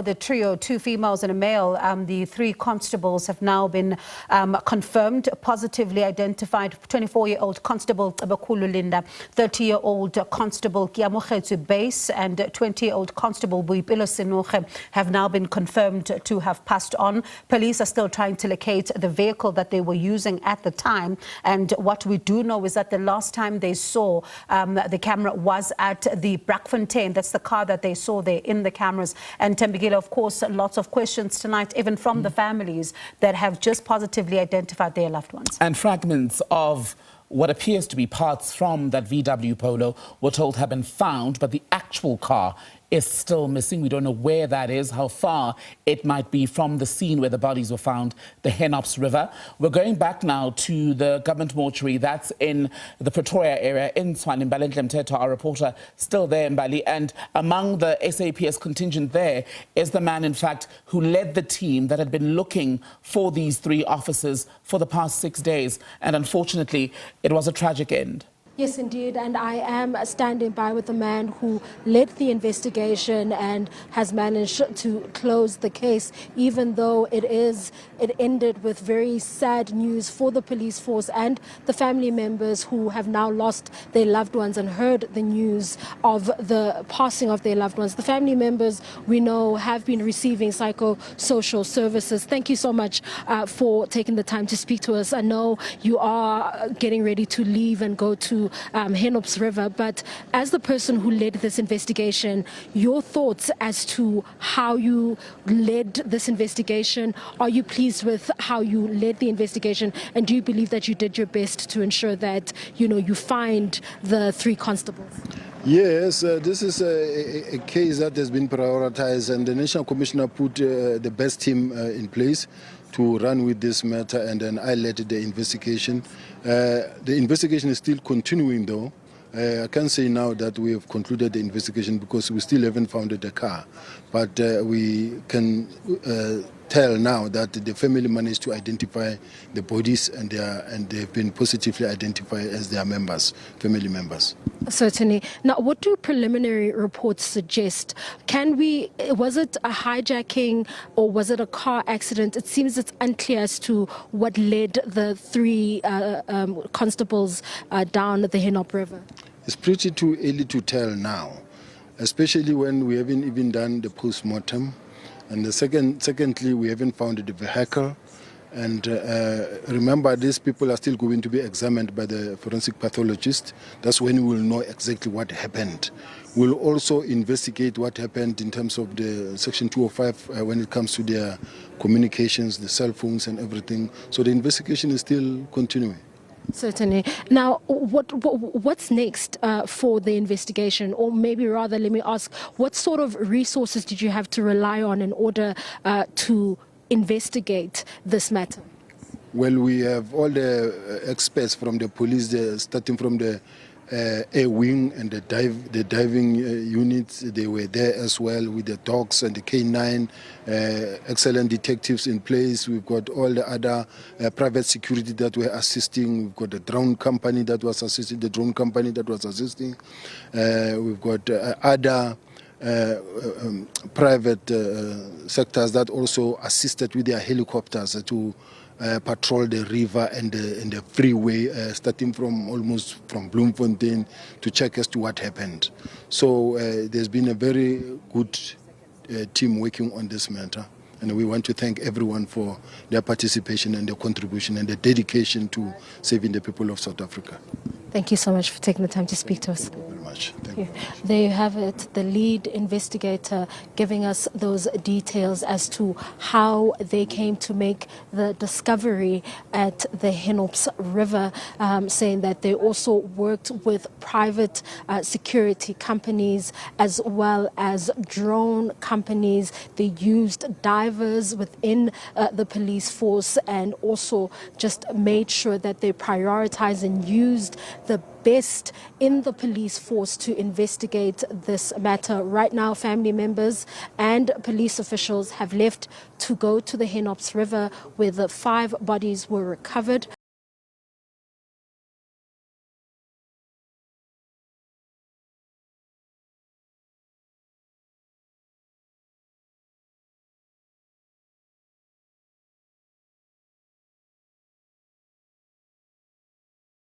The trio, two females and a male, the three constables have now been confirmed, positively identified. 24-year-old Constable Bakulu Linda, 30-year-old Constable Kiamokhetsu Base, and 20-year-old Constable Buipilo Senoche have now been confirmed to have passed on. Police are still trying to locate the vehicle that they were using at the time. And what we do know is that the last time they saw the camera was at the Brackfontein. That's the car that they saw there in the cameras. And Tembigile, of course, lots of questions tonight, even from the families that have just positively identified their loved ones. And fragments of what appears to be parts from that VW Polo were told have been found, but the actual car is still missing. We don't know where that is, how far it might be from the scene where the bodies were found, the Henops River. We're going back now to the government mortuary that's in the Pretoria area in Tshwane. Mbali Mteto, our reporter, still there, Mbali. And among the SAPS contingent there is the man, in fact, who led the team that had been looking for these three officers for the past 6 days. And unfortunately, it was a tragic end. Yes, indeed, and I am standing by with the man who led the investigation and has managed to close the case, even though it ended with very sad news for the police force and the family members who have now lost their loved ones and heard the news of the passing of their loved ones. The family members, we know, have been receiving psychosocial services. Thank you so much for taking the time to speak to us. I know you are getting ready to leave and go to Henops River, but as the person who led this investigation, your thoughts as to how you led this investigation? Are you pleased with how you led the investigation, and do you believe that you did your best to ensure that you find the three constables? Yes, this is a case that has been prioritized, and the National Commissioner put the best team in place to run with this matter, and then I led the investigation. The investigation is still continuing, though. I can't say now that we have concluded the investigation because we still haven't found the car, but we can tell now that the family managed to identify the bodies, and they've been positively identified as their members, family members. Certainly. Now, what do preliminary reports suggest? Was it a hijacking or was it a car accident? It seems it's unclear as to what led the three constables down the Henop River. It's pretty too early to tell now, especially when we haven't even done the post-mortem. And secondly, we haven't found the vehicle. And remember, these people are still going to be examined by the forensic pathologist. That's when we will know exactly what happened. We'll also investigate what happened in terms of the Section 205 when it comes to their communications, the cell phones and everything. So the investigation is still continuing. Certainly. Now, what's next for the investigation? Or maybe rather, let me ask, what sort of resources did you have to rely on in order to investigate this matter? Well, we have all the experts from the police, starting from the air wing and the diving units. They were there as well with the dogs and the K9, excellent detectives in place. We've got all the other private security that were assisting. We've got the drone company that was assisting. We've got other private sectors that also assisted with their helicopters to patrol the river and the freeway, starting almost from Bloemfontein to check as to what happened. So there's been a very good team working on this matter, and we want to thank everyone for their participation and their contribution and their dedication to saving the people of South Africa. Thank you so much for taking the time to speak to us. Thank you very much. Thank you. There you have it, the lead investigator giving us those details as to how they came to make the discovery at the Henops River, saying that they also worked with private security companies as well as drone companies. They used divers within the police force, and also just made sure that they prioritized and used the best in the police force to investigate this matter. Right now, family members and police officials have left to go to the Henops River, where the 5 bodies were recovered.